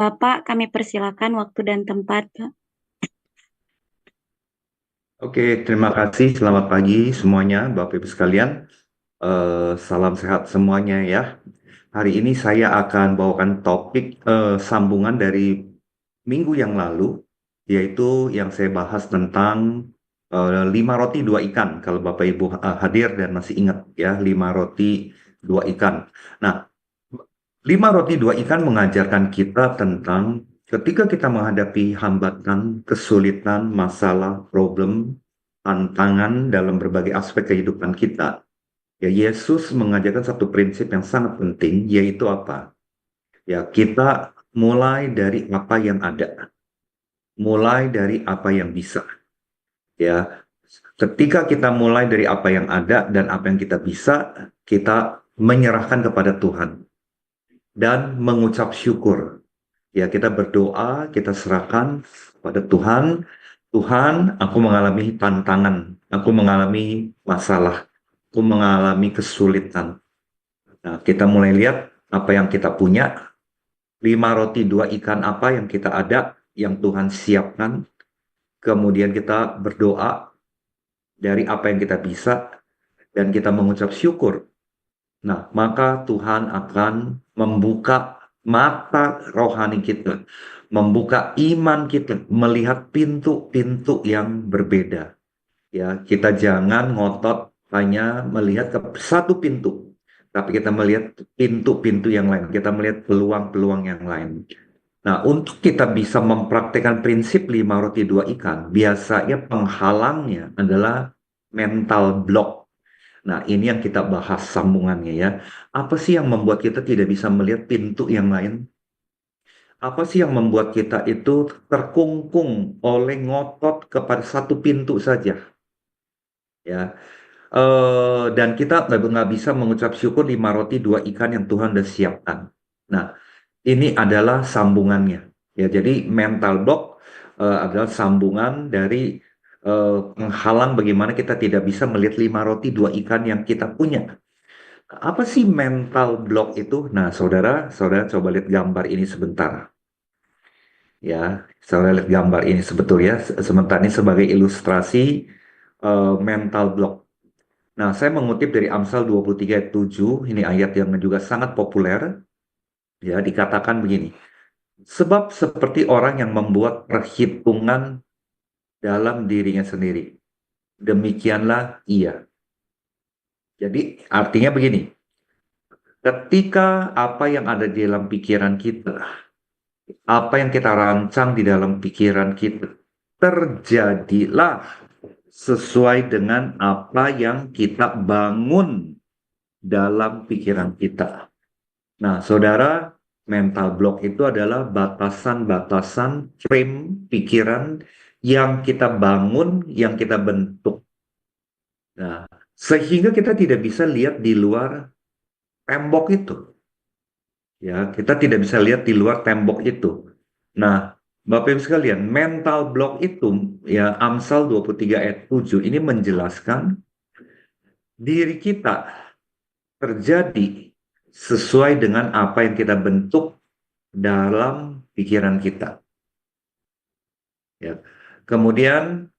Bapak, kami persilakan waktu dan tempat, Pak. Oke, terima kasih. Selamat pagi semuanya, Bapak Ibu sekalian. Salam sehat semuanya ya. Hari ini saya akan bawakan topik sambungan dari minggu yang lalu, yaitu yang saya bahas tentang 5 roti 2 ikan. Kalau Bapak Ibu hadir dan masih ingat ya, 5 roti 2 ikan. Nah, 5 roti 2 ikan mengajarkan kita tentang ketika kita menghadapi hambatan, kesulitan, masalah, problem, tantangan dalam berbagai aspek kehidupan kita. Ya, Yesus mengajarkan satu prinsip yang sangat penting, yaitu apa? Ya, kita mulai dari apa yang ada, mulai dari apa yang bisa. Ya, ketika kita mulai dari apa yang ada dan apa yang kita bisa, kita menyerahkan kepada Tuhan dan mengucap syukur. Ya, kita berdoa, kita serahkan pada Tuhan. Tuhan, aku mengalami tantangan, aku mengalami masalah, aku mengalami kesulitan. Nah, kita mulai lihat apa yang kita punya, 5 roti 2 ikan apa yang kita ada, yang Tuhan siapkan. Kemudian kita berdoa dari apa yang kita bisa, dan kita mengucap syukur. Nah, maka Tuhan akan membuka mata rohani kita, membuka iman kita, melihat pintu-pintu yang berbeda. Ya, kita jangan ngotot hanya melihat ke satu pintu, tapi kita melihat pintu-pintu yang lain, kita melihat peluang-peluang yang lain. Nah, untuk kita bisa mempraktekkan prinsip 5 roti 2 ikan, biasanya penghalangnya adalah mental block. Nah, ini yang kita bahas sambungannya ya. Apa sih yang membuat kita tidak bisa melihat pintu yang lain? Apa sih yang membuat kita itu terkungkung oleh ngotot kepada satu pintu saja? Ya, dan kita nggak bisa mengucap syukur 5 roti 2 ikan yang Tuhan sudah siapkan. Nah, ini adalah sambungannya. Ya, jadi mental block adalah sambungan dari penghalang bagaimana kita tidak bisa melihat 5 roti 2 ikan yang kita punya. Apa sih mental block itu? Nah, saudara coba lihat gambar ini sebentar. Ya, saudara lihat gambar ini sebetulnya sebentar ini sebagai ilustrasi mental block. Nah, saya mengutip dari Amsal 23 ayat 7, ini ayat yang juga sangat populer. Ya, dikatakan begini. Sebab seperti orang yang membuat perhitungan dalam dirinya sendiri. Demikianlah ia. Jadi artinya begini. Ketika apa yang ada di dalam pikiran kita, apa yang kita rancang di dalam pikiran kita, terjadilah sesuai dengan apa yang kita bangun dalam pikiran kita. Nah, saudara, mental block itu adalah batasan-batasan frame pikiran yang kita bangun, yang kita bentuk. Nah, sehingga kita tidak bisa lihat di luar tembok itu. Ya, kita tidak bisa lihat di luar tembok itu. Nah, Bapak Ibu sekalian, mental block itu ya Amsal 23 ayat 7 ini menjelaskan diri kita terjadi sesuai dengan apa yang kita bentuk dalam pikiran kita. Ya. Kemudian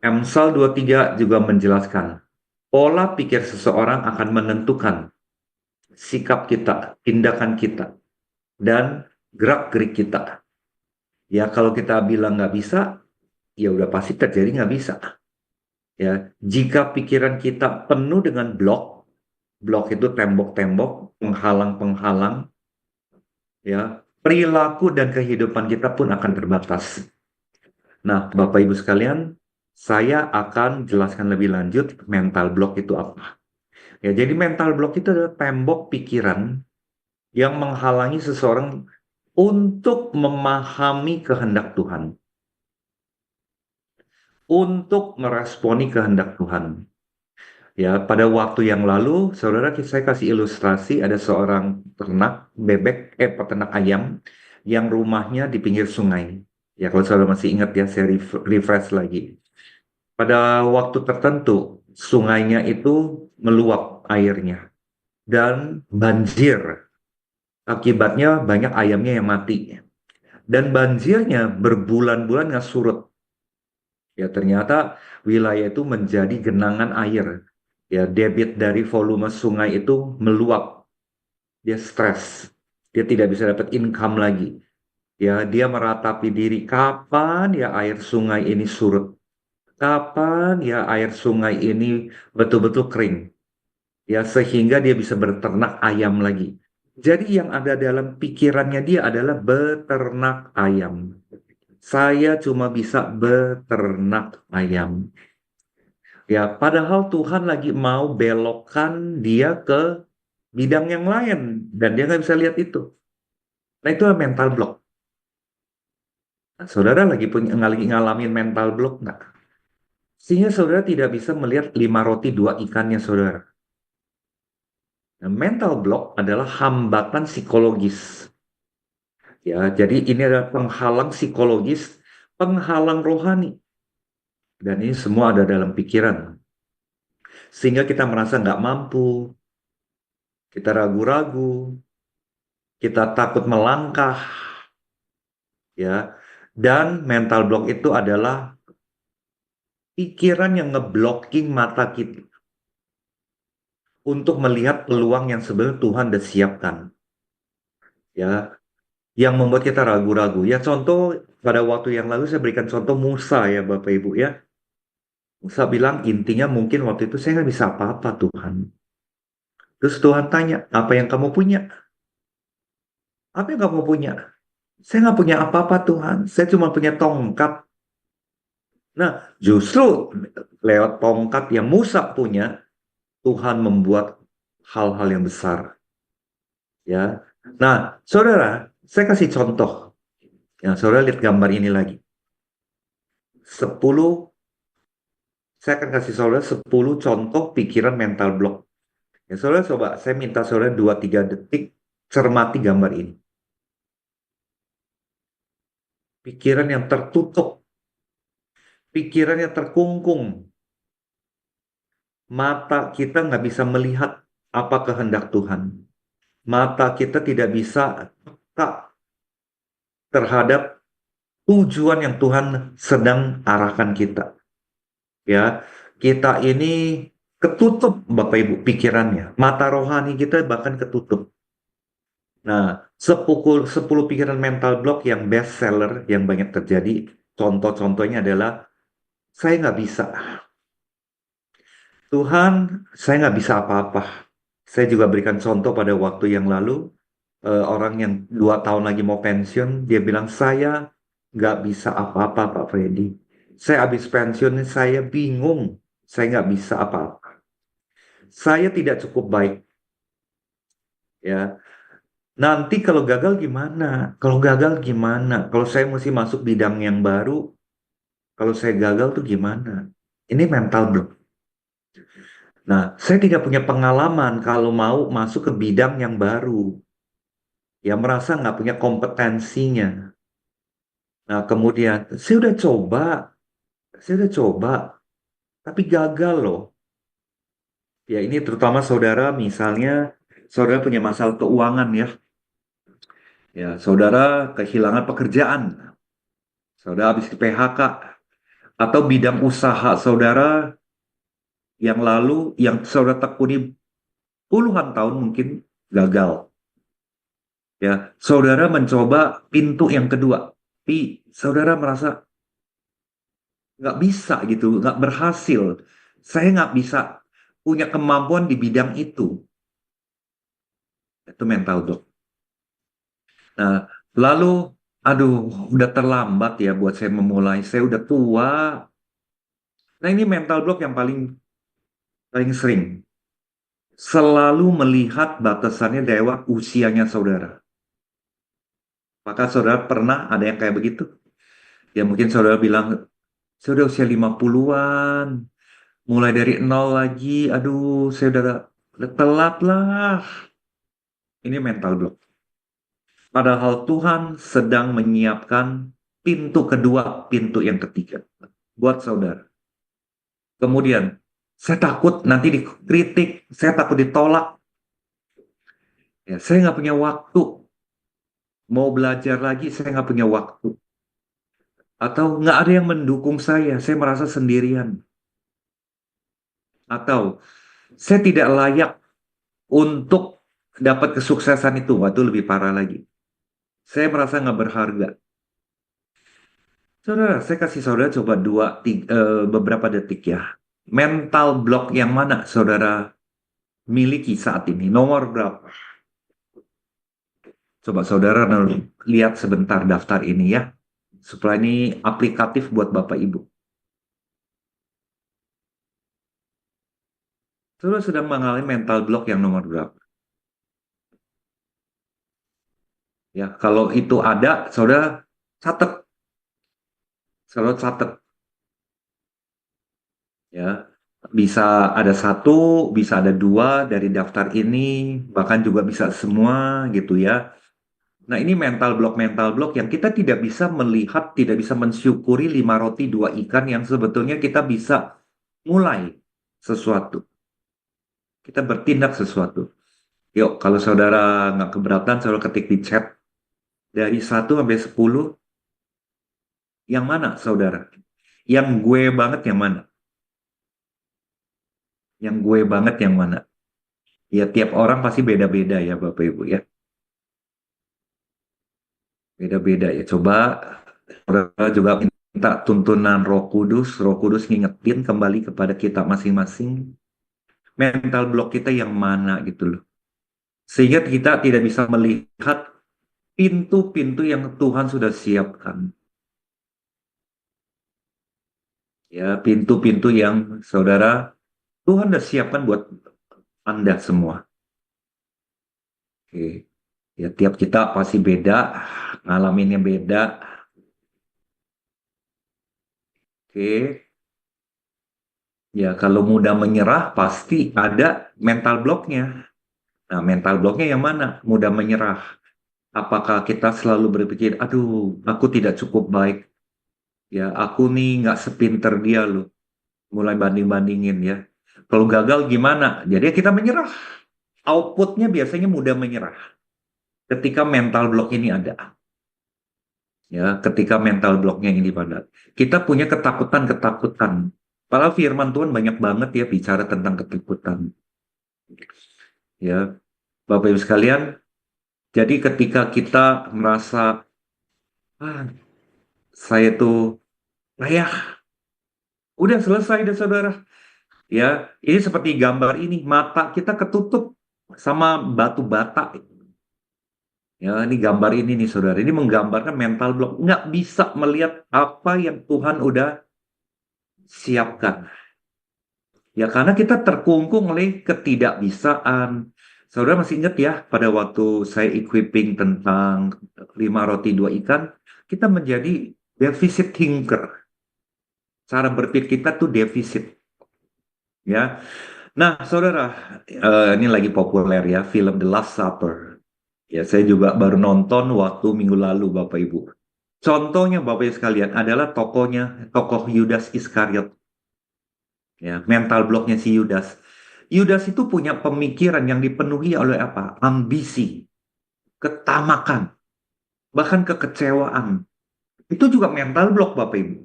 Amsal 23 juga menjelaskan pola pikir seseorang akan menentukan sikap kita, tindakan kita, dan gerak-gerik kita. Ya kalau kita bilang nggak bisa, ya udah pasti terjadi nggak bisa. Ya, jika pikiran kita penuh dengan blok, blok itu tembok-tembok, penghalang-penghalang, ya perilaku dan kehidupan kita pun akan terbatas. Nah, Bapak Ibu sekalian, saya akan jelaskan lebih lanjut mental block itu apa. Ya, jadi mental block itu adalah tembok pikiran yang menghalangi seseorang untuk memahami kehendak Tuhan, untuk meresponi kehendak Tuhan. Ya, pada waktu yang lalu, saudara, saya kasih ilustrasi ada seorang ternak bebek, peternak ayam yang rumahnya di pinggir sungai. Ya, kalau saudara masih ingat ya, saya refresh lagi. Pada waktu tertentu, sungainya itu meluap airnya dan banjir. Akibatnya banyak ayamnya yang mati. Dan banjirnya berbulan-bulan nggak surut. Ya ternyata wilayah itu menjadi genangan air. Ya debit dari volume sungai itu meluap. Dia stres. Dia tidak bisa dapat income lagi. Ya dia meratapi diri. Kapan ya air sungai ini surut? Kapan ya air sungai ini betul-betul kering? Ya sehingga dia bisa berternak ayam lagi. Jadi yang ada dalam pikirannya dia adalah beternak ayam. Saya cuma bisa beternak ayam. Ya, padahal Tuhan lagi mau belokkan dia ke bidang yang lain dan dia nggak bisa lihat itu. Nah, itu mental block. Nah, saudara lagi ngalamin mental block nggak? Sehingga saudara tidak bisa melihat 5 roti 2 ikannya saudara. Nah, mental block adalah hambatan psikologis. Ya, jadi ini adalah penghalang psikologis, penghalang rohani. Dan ini semua ada dalam pikiran. Sehingga kita merasa nggak mampu, kita ragu-ragu, kita takut melangkah, ya. Dan mental block itu adalah pikiran yang ngeblocking mata kita untuk melihat peluang yang sebenarnya Tuhan sudah siapkan, ya. Yang membuat kita ragu-ragu. Ya contoh pada waktu yang lalu saya berikan contoh Musa ya Bapak Ibu ya. Musa bilang intinya mungkin waktu itu saya nggak bisa apa-apa Tuhan. Terus Tuhan tanya, apa yang kamu punya? Apa yang kamu punya? Saya nggak punya apa-apa Tuhan. Saya cuma punya tongkat. Nah, justru lewat tongkat yang Musa punya, Tuhan membuat hal-hal yang besar. Ya. Nah, saudara, saya kasih contoh. Ya, saudara lihat gambar ini lagi. 10, saya akan kasih saudara 10 contoh pikiran mental block. Ya, saudara coba, saya minta saudara 2-3 detik cermati gambar ini. Pikiran yang tertutup, pikiran yang terkungkung, mata kita nggak bisa melihat apa kehendak Tuhan. Mata kita tidak bisa peka terhadap tujuan yang Tuhan sedang arahkan kita. Ya, kita ini ketutup Bapak Ibu pikirannya. Mata rohani kita bahkan ketutup. Nah, 10 pikiran mental block yang best seller yang banyak terjadi. Contoh-contohnya adalah saya nggak bisa. Tuhan, saya nggak bisa apa-apa. Saya juga berikan contoh pada waktu yang lalu, orang yang 2 tahun lagi mau pensiun, dia bilang, saya nggak bisa apa-apa Pak Freddy. Saya habis pensiun, saya bingung. Saya nggak bisa apa-apa. Saya tidak cukup baik. Ya, nanti kalau gagal gimana? Kalau gagal gimana? Kalau saya mesti masuk bidang yang baru, kalau saya gagal tuh gimana? Ini mental block. Nah, saya tidak punya pengalaman kalau mau masuk ke bidang yang baru. Ya merasa nggak punya kompetensinya. Nah, kemudian saya udah coba, tapi gagal loh. Ya ini terutama saudara, misalnya saudara punya masalah keuangan ya. Ya, saudara kehilangan pekerjaan, saudara habis di PHK, atau bidang usaha saudara yang lalu, yang saudara tekuni puluhan tahun mungkin gagal. Ya, saudara mencoba pintu yang kedua, tapi saudara merasa nggak bisa gitu, nggak berhasil. Saya nggak bisa punya kemampuan di bidang itu. Itu mental block. Nah, lalu, aduh, udah terlambat ya buat saya memulai. Saya udah tua. Nah, ini mental block yang paling paling sering. Selalu melihat batasannya lewat usianya saudara. Maka saudara pernah ada yang kayak begitu? Ya mungkin saudara bilang, saya udah usia 50-an. Mulai dari nol lagi. Aduh, saya udah telat lah. Ini mental block. Padahal Tuhan sedang menyiapkan pintu kedua, pintu yang ketiga buat saudara. Kemudian, saya takut nanti dikritik, saya takut ditolak. Ya, saya nggak punya waktu. Mau belajar lagi, saya nggak punya waktu. Atau nggak ada yang mendukung saya merasa sendirian. Atau saya tidak layak untuk dapat kesuksesan itu. Waktu lebih parah lagi. Saya merasa nggak berharga. Saudara, saya kasih saudara coba beberapa detik ya. Mental block yang mana saudara miliki saat ini? Nomor berapa? Coba saudara lihat sebentar daftar ini ya. Supaya ini aplikatif buat Bapak Ibu. Saudara sedang mengalami mental block yang nomor berapa? Ya, kalau itu ada, saudara catat. Saudara catat ya. Bisa ada satu, bisa ada dua dari daftar ini, bahkan juga bisa semua gitu ya. Nah, ini mental block yang kita tidak bisa melihat, tidak bisa mensyukuri 5 roti 2 ikan yang sebetulnya kita bisa mulai sesuatu. Kita bertindak sesuatu. Yuk, kalau saudara nggak keberatan, saudara ketik di chat. Dari 1 sampai 10, yang mana saudara? Yang gue banget yang mana? Yang gue banget yang mana? Ya, tiap orang pasti beda-beda ya Bapak Ibu ya. Beda-beda ya. Coba saudara juga minta tuntunan Roh Kudus. Roh Kudus ngingetin kembali kepada kita masing-masing. Mental block kita yang mana gitu loh. Sehingga kita tidak bisa melihat pintu-pintu yang Tuhan sudah siapkan. Ya, pintu-pintu yang saudara Tuhan sudah siapkan buat Anda semua. Oke. Ya, tiap kita pasti beda, ngalaminnya beda. Oke. Ya, kalau mudah menyerah pasti ada mental blocknya. Nah, mental blocknya yang mana? Mudah menyerah. Apakah kita selalu berpikir, aduh, aku tidak cukup baik. Ya, aku nih nggak sepinter dia loh. Mulai banding-bandingin ya. Kalau gagal gimana? Jadi kita menyerah. Outputnya biasanya mudah menyerah. Ketika mental block ini ada. Ya, ketika mental blocknya ini pada. Kita punya ketakutan-ketakutan. Padahal firman Tuhan banyak banget ya bicara tentang ketakutan. Ya, Bapak Ibu sekalian, jadi ketika kita merasa, ah, saya tuh layak, udah selesai deh saudara. Ya, ini seperti gambar ini, mata kita ketutup sama batu bata. Ya, ini gambar ini nih saudara, ini menggambarkan mental block. Nggak bisa melihat apa yang Tuhan udah siapkan. Ya, karena kita terkungkung oleh ketidakbisaan. Saudara masih ingat ya, pada waktu saya equipping tentang 5 roti 2 ikan, kita menjadi deficit thinker. Cara berpikir kita tuh defisit. Ya, nah saudara, ini lagi populer ya, film The Last Supper. Ya, saya juga baru nonton waktu minggu lalu, Bapak Ibu. Contohnya, Bapak Ibu sekalian, adalah tokoh Yudas Iskariot. Ya, mental blocknya si Yudas. Yudas itu punya pemikiran yang dipenuhi oleh apa? Ambisi, ketamakan, bahkan kekecewaan. Itu juga mental block, Bapak Ibu.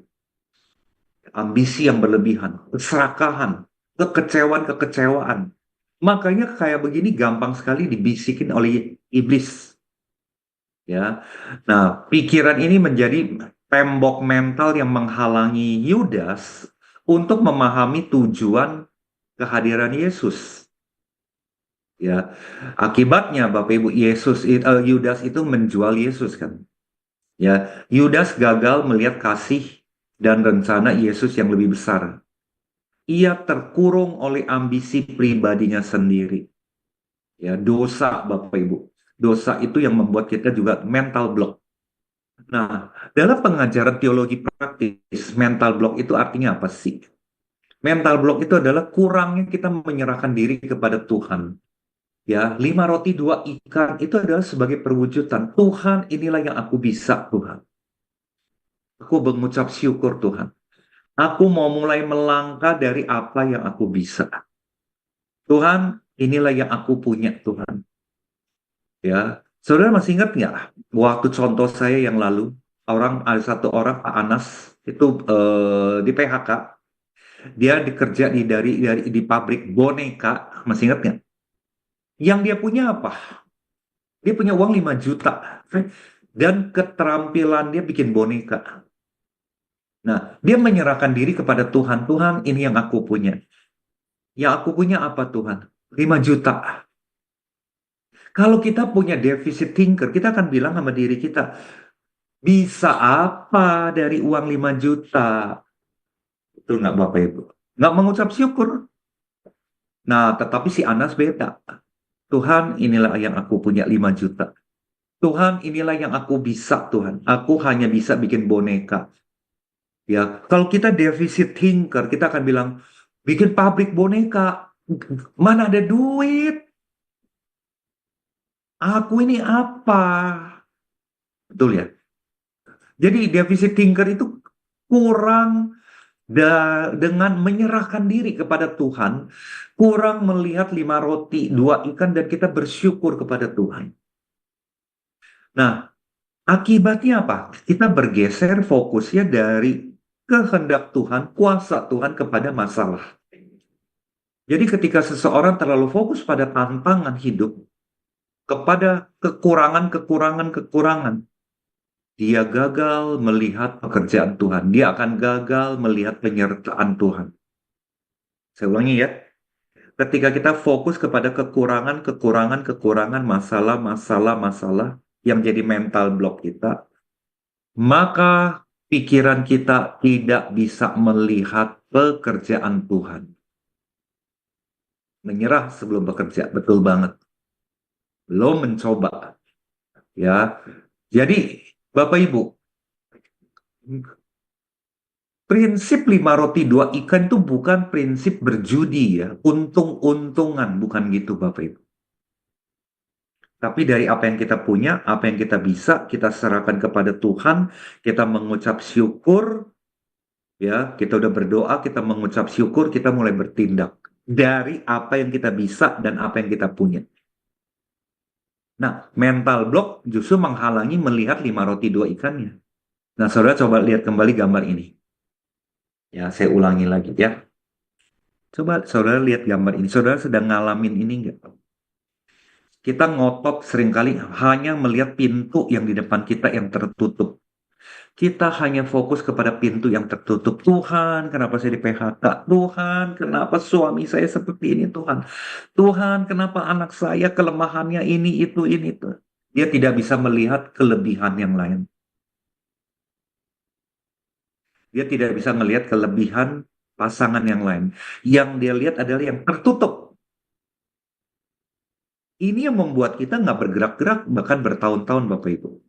Ambisi yang berlebihan, keserakahan, kekecewaan-kekecewaan. Makanya kayak begini gampang sekali dibisikin oleh iblis. Ya, nah pikiran ini menjadi tembok mental yang menghalangi Yudas untuk memahami tujuan kehadiran Yesus. Ya, akibatnya Bapak Ibu Yudas itu menjual Yesus kan. Ya, Yudas gagal melihat kasih dan rencana Yesus yang lebih besar. Ia terkurung oleh ambisi pribadinya sendiri. Ya, dosa Bapak Ibu. Dosa itu yang membuat kita juga mental block. Nah, dalam pengajaran teologi praktis, mental block itu artinya apa sih? Mental block itu adalah kurangnya kita menyerahkan diri kepada Tuhan. Ya, 5 roti 2 ikan itu adalah sebagai perwujudan Tuhan, inilah yang aku bisa Tuhan. Aku mengucap syukur Tuhan. Aku mau mulai melangkah dari apa yang aku bisa. Tuhan, inilah yang aku punya Tuhan. Ya, Saudara masih ingat nggak waktu contoh saya yang lalu, ada satu orang, Pak Anas, itu di PHK, dia dikerja di pabrik boneka, masih ingat nggak? Yang dia punya apa? Dia punya uang 5 juta. Dan keterampilan dia bikin boneka. Nah, dia menyerahkan diri kepada Tuhan. Tuhan, ini yang aku punya. Yang aku punya apa Tuhan? 5 juta. Kalau kita punya defisit thinker, kita akan bilang sama diri kita, bisa apa dari uang 5 juta? Betul nggak Bapak Ibu? Nggak mengucap syukur. Nah, tetapi si Anas beda. Tuhan, inilah yang aku punya 5 juta. Tuhan, inilah yang aku bisa, Tuhan. Aku hanya bisa bikin boneka. Ya, kalau kita defisit thinker, kita akan bilang, bikin pabrik boneka, mana ada duit? Aku ini apa? Betul ya? Jadi defisit thinker itu kurang dengan menyerahkan diri kepada Tuhan, kurang melihat 5 roti, 2 ikan, dan kita bersyukur kepada Tuhan. Nah, akibatnya apa? Kita bergeser fokusnya dari kehendak Tuhan, kuasa Tuhan kepada masalah. Jadi ketika seseorang terlalu fokus pada tantangan hidup, kepada kekurangan-kekurangan, dia gagal melihat pekerjaan Tuhan. Dia akan gagal melihat penyertaan Tuhan. Saya ulangi ya. Ketika kita fokus kepada kekurangan, masalah yang jadi mental block kita, maka pikiran kita tidak bisa melihat pekerjaan Tuhan. Menyerah sebelum bekerja, betul banget. Belum mencoba, ya. Jadi, Bapak Ibu, prinsip 5 roti 2 ikan itu bukan prinsip berjudi ya, untung-untungan, bukan gitu Bapak Ibu. Tapi dari apa yang kita punya, apa yang kita bisa, kita serahkan kepada Tuhan, kita mengucap syukur, ya, kita udah berdoa, kita mengucap syukur, kita mulai bertindak dari apa yang kita bisa dan apa yang kita punya. Nah, mental block justru menghalangi melihat 5 roti 2 ikannya. Nah, saudara coba lihat kembali gambar ini. Ya, saya ulangi lagi ya. Coba saudara lihat gambar ini. Saudara sedang ngalamin ini enggak? Kita ngotot seringkali hanya melihat pintu yang di depan kita yang tertutup. Kita hanya fokus kepada pintu yang tertutup. Tuhan, kenapa saya di PHK? Tuhan, kenapa suami saya seperti ini, Tuhan? Tuhan, kenapa anak saya kelemahannya ini, itu. Dia tidak bisa melihat kelebihan yang lain. Dia tidak bisa melihat kelebihan pasangan yang lain. Yang dia lihat adalah yang tertutup. Ini yang membuat kita nggak bergerak-gerak bahkan bertahun-tahun, Bapak Ibu.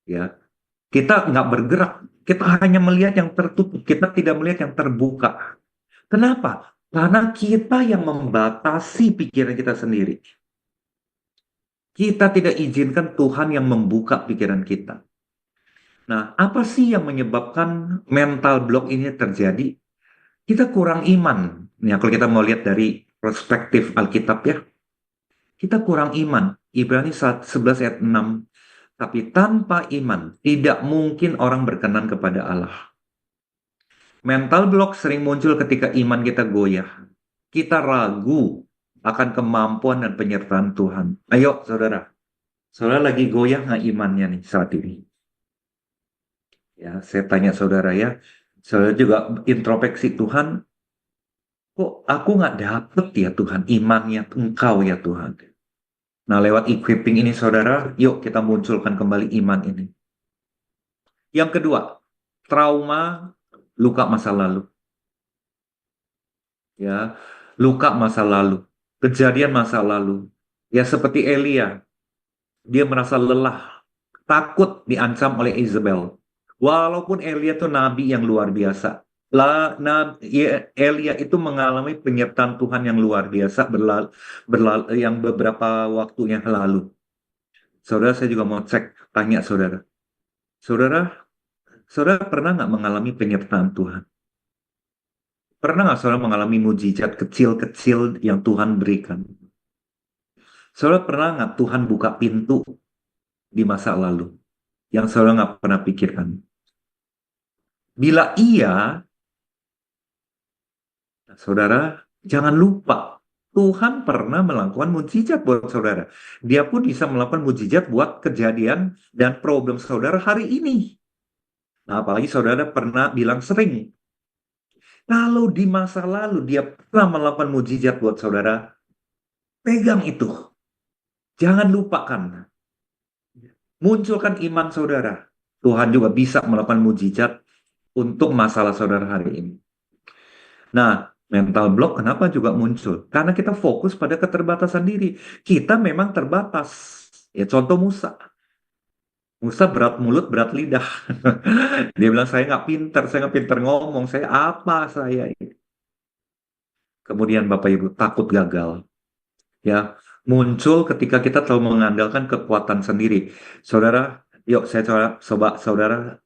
Ya, kita nggak bergerak. Kita hanya melihat yang tertutup. Kita tidak melihat yang terbuka. Kenapa? Karena kita yang membatasi pikiran kita sendiri. Kita tidak izinkan Tuhan yang membuka pikiran kita. Nah, apa sih yang menyebabkan mental block ini terjadi? Kita kurang iman. Ya, kalau kita mau lihat dari perspektif Alkitab ya, kita kurang iman. Ibrani 11 ayat 6. Tapi tanpa iman, tidak mungkin orang berkenan kepada Allah. Mental block sering muncul ketika iman kita goyah. Kita ragu akan kemampuan dan penyertaan Tuhan. Ayo, saudara. Saudara lagi goyah nggak imannya nih saat ini? Ya, saya tanya saudara ya. Saudara juga introspeksi Tuhan. Kok aku nggak dapet ya Tuhan imannya Engkau ya Tuhan. Nah, lewat equipping ini saudara, yuk kita munculkan kembali iman ini. Yang kedua, trauma, luka masa lalu. Ya, luka masa lalu, kejadian masa lalu. Ya seperti Elia, dia merasa lelah, takut diancam oleh Isabel. Walaupun Elia itu nabi yang luar biasa. Elia itu mengalami penyertaan Tuhan yang luar biasa yang beberapa waktu yang lalu. Saudara, saya juga mau cek, tanya saudara. Saudara, saudara pernah nggak mengalami penyertaan Tuhan? Pernah nggak saudara mengalami mujizat kecil-kecil yang Tuhan berikan? Saudara pernah nggak Tuhan buka pintu di masa lalu yang saudara nggak pernah pikirkan? Bila iya, saudara jangan lupa Tuhan pernah melakukan mujizat buat saudara. Dia pun bisa melakukan mujizat buat kejadian dan problem saudara hari ini. Nah, apalagi saudara pernah bilang sering, kalau di masa lalu dia pernah melakukan mujizat buat saudara, pegang itu. Jangan lupakan. Munculkan iman saudara. Tuhan juga bisa melakukan mujizat untuk masalah saudara hari ini. Nah, mental block kenapa juga muncul? Karena kita fokus pada keterbatasan diri. Kita memang terbatas. Ya, contoh Musa. Musa berat mulut, berat lidah. Dia bilang, saya nggak pinter ngomong, saya apa saya ini. Kemudian Bapak Ibu takut gagal. Ya, muncul ketika kita terlalu mengandalkan kekuatan sendiri. Saudara, yuk saudara,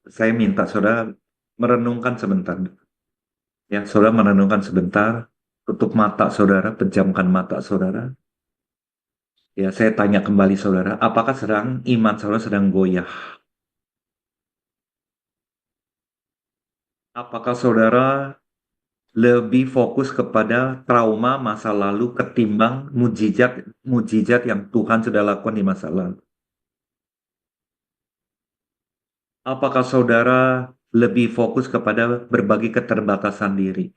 saya minta saudara merenungkan sebentar. Ya, saudara merenungkan sebentar, tutup mata saudara, pejamkan mata saudara. Ya, saya tanya kembali saudara, apakah iman saudara sedang goyah? Apakah saudara lebih fokus kepada trauma masa lalu ketimbang mujizat yang Tuhan sudah lakukan di masa lalu? Apakah saudara lebih fokus kepada berbagi keterbatasan diri?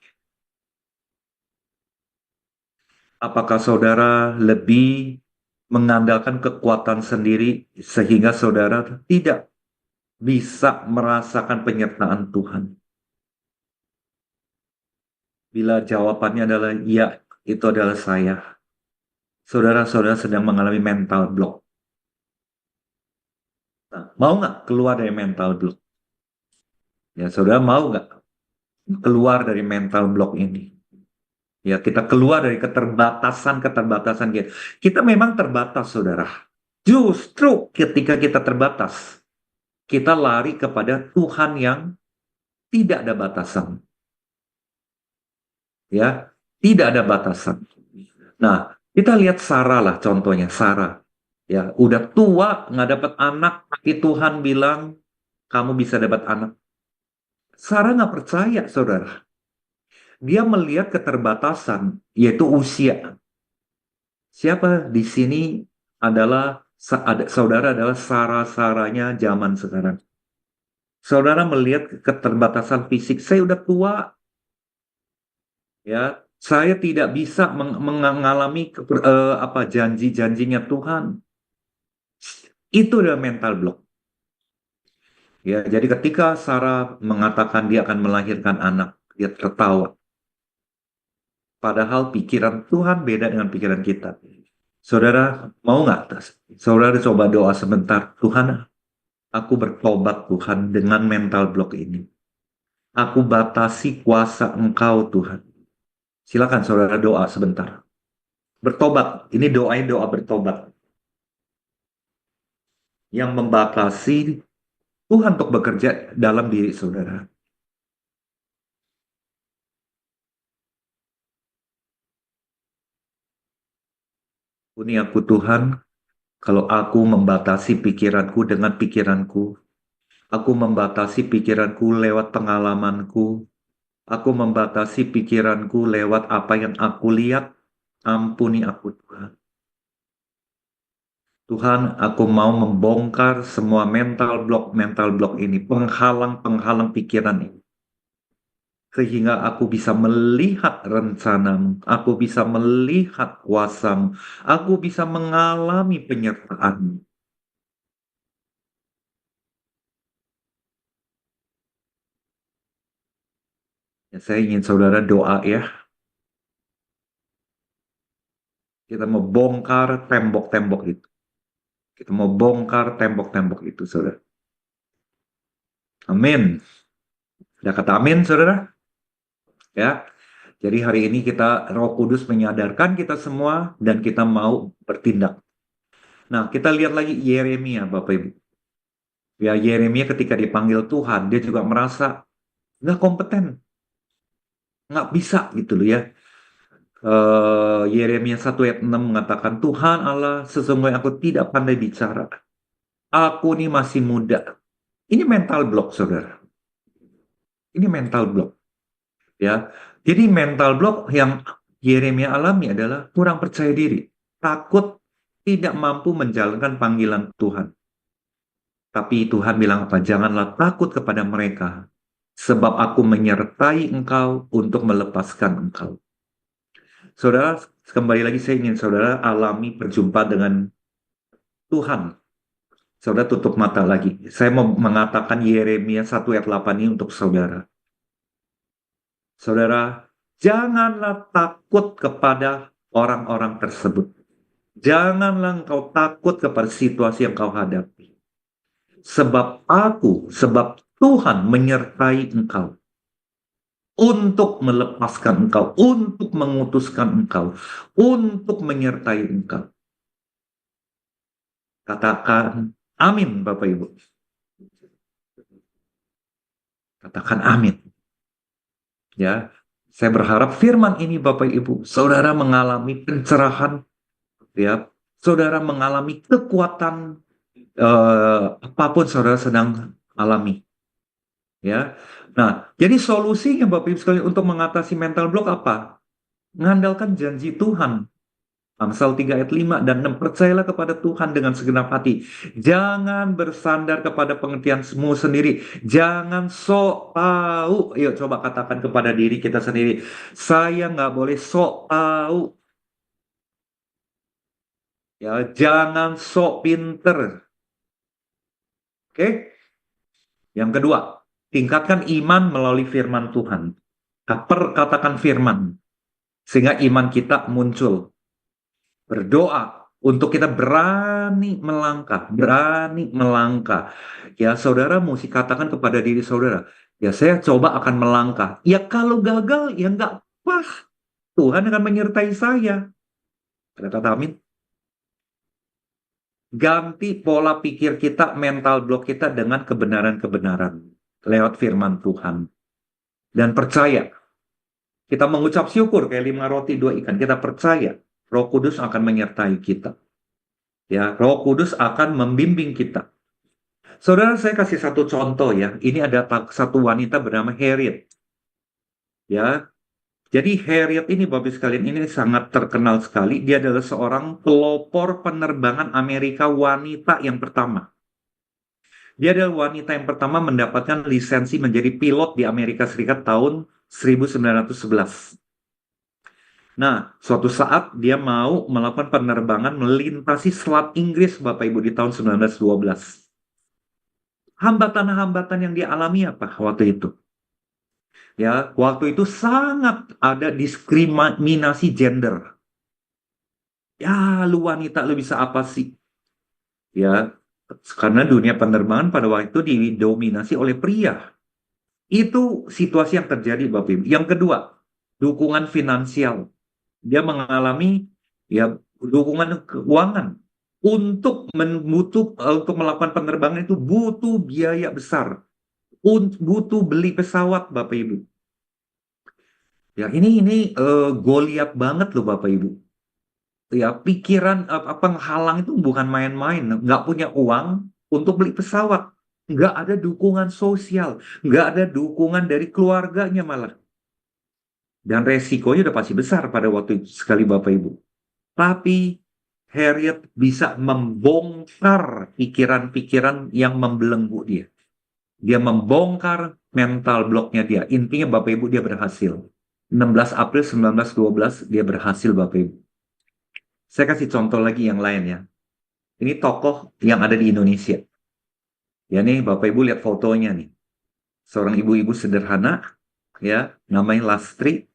Apakah saudara lebih mengandalkan kekuatan sendiri sehingga saudara tidak bisa merasakan penyertaan Tuhan? Bila jawabannya adalah iya, itu adalah saya. Saudara-saudara sedang mengalami mental block. Nah, mau nggak keluar dari mental block? Ya, saudara mau nggak keluar dari mental block ini? Ya, kita keluar dari keterbatasan kita. Kita memang terbatas, saudara. Justru ketika kita terbatas, kita lari kepada Tuhan yang tidak ada batasan. Ya, tidak ada batasan. Nah, kita lihat Sarah lah contohnya, Sarah. Ya, udah tua, nggak dapat anak, tapi Tuhan bilang, kamu bisa dapat anak. Sarah nggak percaya, saudara. Dia melihat keterbatasan, yaitu usia. Siapa di sini adalah saudara adalah Sarah-Sarahnya zaman sekarang. Saudara melihat keterbatasan fisik, saya udah tua, ya. Saya tidak bisa mengalami apa janji-janjinya Tuhan. Itu adalah mental block. Ya, jadi ketika Sarah mengatakan dia akan melahirkan anak, dia tertawa. Padahal pikiran Tuhan beda dengan pikiran kita. Saudara, mau nggak? Saudara coba doa sebentar. Tuhan, aku bertobat Tuhan dengan mental block ini. Aku batasi kuasa Engkau Tuhan. Silakan saudara doa sebentar. Bertobat. Ini doa bertobat. Yang membatasi Tuhan untuk bekerja dalam diri saudara. Ini aku Tuhan, kalau aku membatasi pikiranku dengan pikiranku, aku membatasi pikiranku lewat pengalamanku, aku membatasi pikiranku lewat apa yang aku lihat, ampuni aku Tuhan. Tuhan, aku mau membongkar semua mental block ini, penghalang-penghalang pikiran ini. Sehingga aku bisa melihat rencanamu, aku bisa melihat kuasamu, aku bisa mengalami penyertaanmu. Ya, saya ingin saudara doa ya. Kita mau bongkar tembok-tembok itu. Kita mau bongkar tembok-tembok itu, saudara. Amin. Sudah kata amin, saudara? Ya. Jadi hari ini Roh Kudus menyadarkan kita semua dan kita mau bertindak. Nah, kita lihat lagi Yeremia, Bapak Ibu. Ya, Yeremia ketika dipanggil Tuhan, dia juga merasa nggak kompeten, nggak bisa gitu loh ya. Yeremia 1 ayat 6 mengatakan, Tuhan Allah, sesungguhnya aku tidak pandai bicara. Aku ini masih muda. Ini mental block, saudara. Ini mental block, ya. Jadi mental block yang Yeremia alami adalah kurang percaya diri, takut tidak mampu menjalankan panggilan Tuhan. Tapi Tuhan bilang apa? Janganlah takut kepada mereka, sebab aku menyertai engkau untuk melepaskan engkau. Saudara, kembali lagi saya ingin saudara alami perjumpaan dengan Tuhan. Saudara tutup mata lagi. Saya mau mengatakan Yeremia 1 ayat 8 ini untuk saudara. Saudara, janganlah takut kepada orang-orang tersebut. Janganlah engkau takut kepada situasi yang kau hadapi. Sebab Tuhan menyertai engkau untuk melepaskan engkau, untuk mengutuskan engkau, untuk menyertai engkau. Katakan amin, Bapak Ibu. Katakan amin. Ya, saya berharap firman ini Bapak Ibu, saudara mengalami pencerahan, ya, saudara mengalami kekuatan apapun saudara sedang alami, ya. Nah, jadi solusinya Bapak Ibu sekalian untuk mengatasi mental block apa? Mengandalkan janji Tuhan. Amsal 3 ayat 5 dan 6, percayalah kepada Tuhan dengan segenap hati. Jangan bersandar kepada pengertianmu sendiri. Jangan sok tahu. Yuk coba katakan kepada diri kita sendiri. Saya nggak boleh sok tahu. Ya, jangan sok pinter. Oke? Yang kedua, tingkatkan iman melalui firman Tuhan. Perkatakan firman. Sehingga iman kita muncul. Berdoa untuk kita berani melangkah, berani melangkah. Ya, saudara mesti katakan kepada diri saudara, ya saya coba akan melangkah. Ya kalau gagal, ya nggak apa. Tuhan akan menyertai saya. Ada kata amin. Ganti pola pikir kita, mental block kita dengan kebenaran-kebenaran lewat firman Tuhan. Dan percaya, kita mengucap syukur kayak 5 roti 2 ikan. Kita percaya Roh Kudus akan menyertai kita. Ya, Roh Kudus akan membimbing kita. Saudara, saya kasih satu contoh ya. Ini ada satu wanita bernama Harriet. Ya, jadi Harriet ini, Bapak sekalian, ini sangat terkenal sekali. Dia adalah seorang pelopor penerbangan Amerika wanita yang pertama. Dia adalah wanita yang pertama mendapatkan lisensi menjadi pilot di Amerika Serikat tahun 1911. Nah, suatu saat dia mau melakukan penerbangan melintasi Selat Inggris, Bapak Ibu, di tahun 1912. Hambatan-hambatan yang dialami apa waktu itu? Ya, waktu itu sangat ada diskriminasi gender. Ya, lu wanita lu bisa apa sih? Ya, karena dunia penerbangan pada waktu itu didominasi oleh pria. Itu situasi yang terjadi, Bapak Ibu. Yang kedua, dukungan finansial. Dia mengalami ya dukungan keuangan untuk melakukan penerbangan itu butuh biaya besar. Butuh beli pesawat, Bapak Ibu. Ya, ini Goliat banget loh Bapak Ibu. Ya, pikiran penghalang itu bukan main-main. Nggak punya uang untuk beli pesawat. Nggak ada dukungan sosial. Nggak ada dukungan dari keluarganya malah. Dan resikonya udah pasti besar pada waktu itu sekali Bapak Ibu. Tapi Harriet bisa membongkar pikiran-pikiran yang membelenggu dia. Dia membongkar mental blocknya dia. Intinya Bapak Ibu dia berhasil. 16 April 1912 dia berhasil Bapak Ibu. Saya kasih contoh lagi yang lain ya. Ini tokoh yang ada di Indonesia. Ya nih Bapak Ibu lihat fotonya nih. Seorang ibu-ibu sederhana ya, namanya Lastri,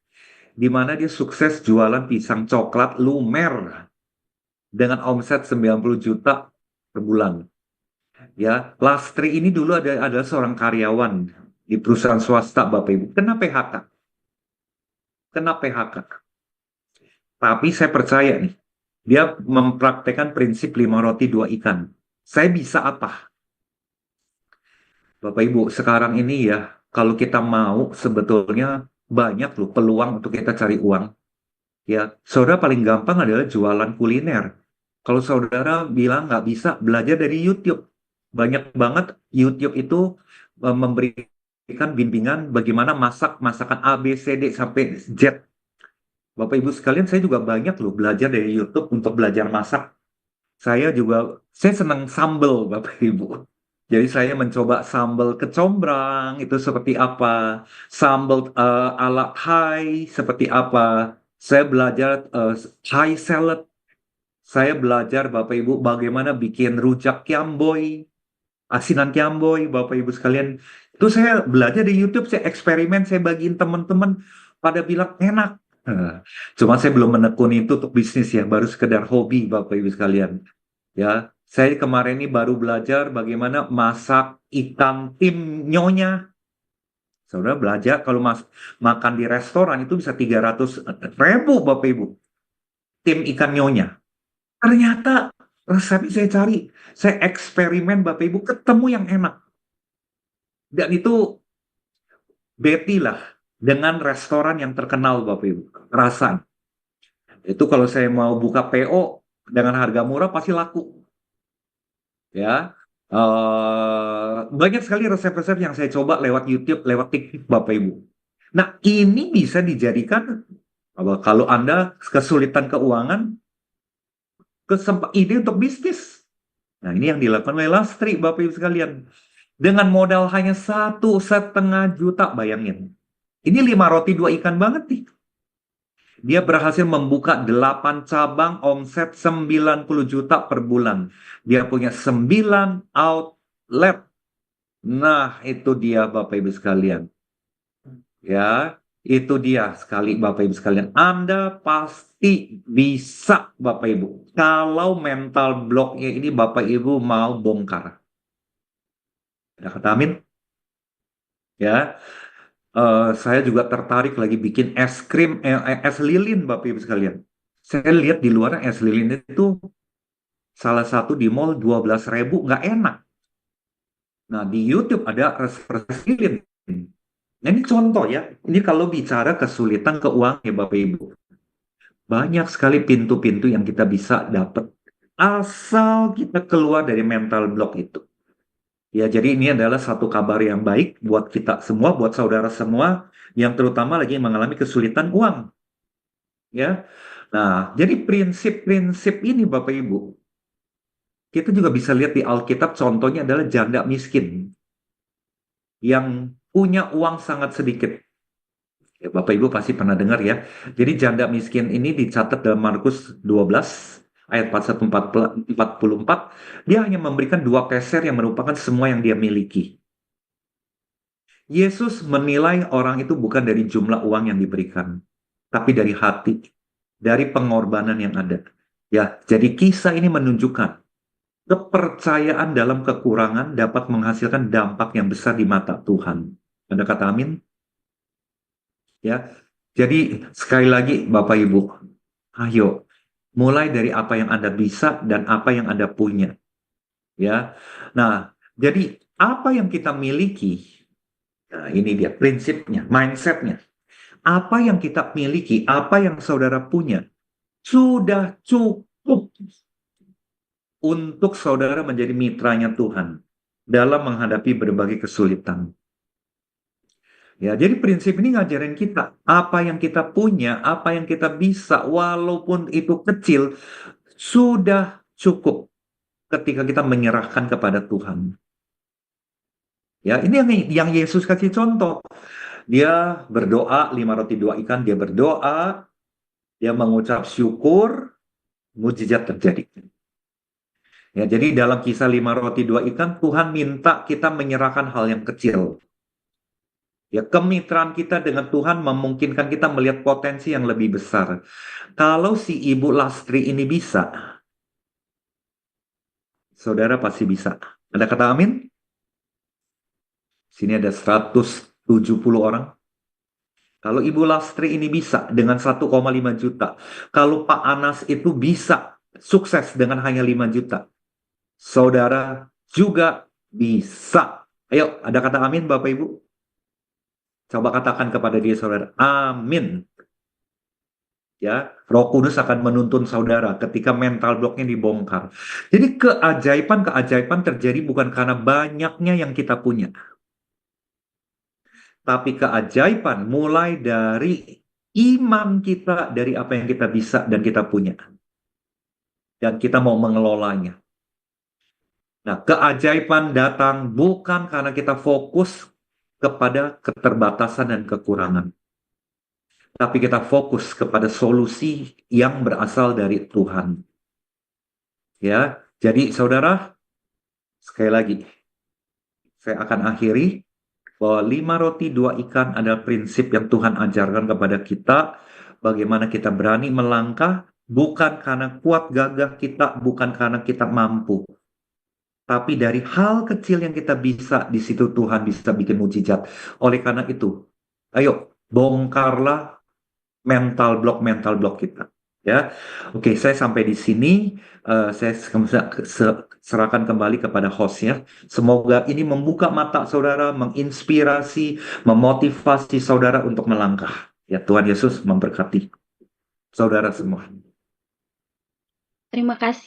di mana dia sukses jualan pisang coklat lumer dengan omset 90 juta per bulan. Ya, Lastri ini dulu ada seorang karyawan di perusahaan swasta Bapak Ibu. Kena PHK. Kena PHK. Tapi saya percaya nih, dia mempraktekkan prinsip 5 roti 2 ikan. Saya bisa apa? Bapak Ibu, sekarang ini ya, kalau kita mau sebetulnya banyak loh peluang untuk kita cari uang. Ya, saudara paling gampang adalah jualan kuliner. Kalau saudara bilang nggak bisa, belajar dari YouTube. Banyak banget YouTube itu memberikan bimbingan bagaimana masak masakan A, B, C, D, sampai Z. Bapak Ibu sekalian, saya juga banyak loh belajar dari YouTube untuk belajar masak. Saya senang sambal, Bapak Ibu. Jadi saya mencoba sambal kecombrang itu seperti apa, sambal ala Thai seperti apa. Saya belajar Thai salad. Saya belajar Bapak Ibu bagaimana bikin rujak kiamboy, asinan kiamboy, Bapak Ibu sekalian. Itu saya belajar di YouTube, saya eksperimen, saya bagiin teman-teman pada bilang enak. Eh, Cuma saya belum menekuni itu untuk bisnis ya, baru sekedar hobi Bapak Ibu sekalian. Ya, saya kemarin ini baru belajar bagaimana masak ikan tim nyonya. Saudara belajar kalau makan di restoran itu bisa 300.000 Bapak Ibu. Tim ikan nyonya. Ternyata resepnya saya cari, saya eksperimen Bapak Ibu, ketemu yang enak. Dan itu Betty lah dengan restoran yang terkenal Bapak Ibu. Rasan. Itu kalau saya mau buka PO dengan harga murah pasti laku. Ya, banyak sekali resep-resep yang saya coba lewat YouTube, lewat TikTok, Bapak Ibu. Nah, ini bisa dijadikan kalau Anda kesulitan keuangan, ide untuk bisnis. Nah, ini yang dilakukan oleh Lastri, Bapak Ibu sekalian. Dengan modal hanya 1,5 juta, bayangin. Ini 5 roti 2 ikan banget nih. Dia berhasil membuka 8 cabang, omset 90 juta per bulan. Dia punya 9 outlet. Nah, itu dia Bapak Ibu sekalian. Ya, itu dia sekali Bapak Ibu sekalian. Anda pasti bisa Bapak Ibu. Kalau mental blocknya ini Bapak Ibu mau bongkar. Ada kata amin? Ya, saya juga tertarik lagi bikin es krim, es lilin Bapak Ibu sekalian. Saya lihat di luar es lilin itu salah satu di mall 12.000 nggak enak. Nah, di YouTube ada res lilin. Nah, ini contoh ya. Ini kalau bicara kesulitan keuangan ya Bapak Ibu. Banyak sekali pintu-pintu yang kita bisa dapat asal kita keluar dari mental block itu. Ya, jadi ini adalah satu kabar yang baik buat kita semua, buat saudara semua yang terutama lagi mengalami kesulitan uang. Ya, nah, jadi prinsip-prinsip ini Bapak Ibu, kita juga bisa lihat di Alkitab. Contohnya adalah janda miskin yang punya uang sangat sedikit. Ya, Bapak Ibu pasti pernah dengar ya. Jadi janda miskin ini dicatat dalam Markus 12 ayat 41-44. Dia hanya memberikan 2 peser yang merupakan semua yang dia miliki. Yesus menilai orang itu bukan dari jumlah uang yang diberikan, tapi dari hati, dari pengorbanan yang ada. Ya, jadi kisah ini menunjukkan kepercayaan dalam kekurangan dapat menghasilkan dampak yang besar di mata Tuhan. Ada kata amin? Ya. Jadi sekali lagi Bapak Ibu, ayo mulai dari apa yang Anda bisa dan apa yang Anda punya. Ya. Nah, jadi apa yang kita miliki? Nah, ini dia prinsipnya, mindsetnya. Apa yang kita miliki, apa yang saudara punya, sudah cukup untuk saudara menjadi mitranya Tuhan dalam menghadapi berbagai kesulitan. Ya, jadi prinsip ini ngajarin kita apa yang kita punya, apa yang kita bisa, walaupun itu kecil, sudah cukup ketika kita menyerahkan kepada Tuhan. Ya, ini yang Yesus kasih contoh. Dia berdoa 5 roti 2 ikan, dia berdoa, dia mengucap syukur, mujizat terjadi. Ya, jadi dalam kisah 5 roti 2 ikan, Tuhan minta kita menyerahkan hal yang kecil. Ya, kemitraan kita dengan Tuhan memungkinkan kita melihat potensi yang lebih besar. Kalau si Ibu Lastri ini bisa, saudara pasti bisa. Ada kata amin? Sini ada 170 orang. Kalau Ibu Lastri ini bisa dengan 1,5 juta. Kalau Pak Anas itu bisa sukses dengan hanya 5 juta. Saudara juga bisa. Ayo, ada kata amin Bapak Ibu? Coba katakan kepada dia saudara, amin. Ya, Roh Kudus akan menuntun saudara ketika mental blocknya dibongkar. Jadi keajaiban-keajaiban terjadi bukan karena banyaknya yang kita punya, tapi keajaiban mulai dari iman kita, dari apa yang kita bisa dan kita punya, dan kita mau mengelolanya. Nah, keajaiban datang bukan karena kita fokus kepada keterbatasan dan kekurangan, tapi kita fokus kepada solusi yang berasal dari Tuhan. Ya, jadi saudara, sekali lagi, saya akan akhiri bahwa 5 roti 2 ikan adalah prinsip yang Tuhan ajarkan kepada kita, bagaimana kita berani melangkah, bukan karena kuat gagah kita, bukan karena kita mampu, tapi dari hal kecil yang kita bisa, di situ Tuhan bisa bikin mujizat. Oleh karena itu, ayo bongkarlah mental block kita. Ya, oke, saya sampai di sini. Saya serahkan kembali kepada hostnya. Semoga ini membuka mata saudara, menginspirasi, memotivasi saudara untuk melangkah. Ya, Tuhan Yesus memberkati saudara semua. Terima kasih.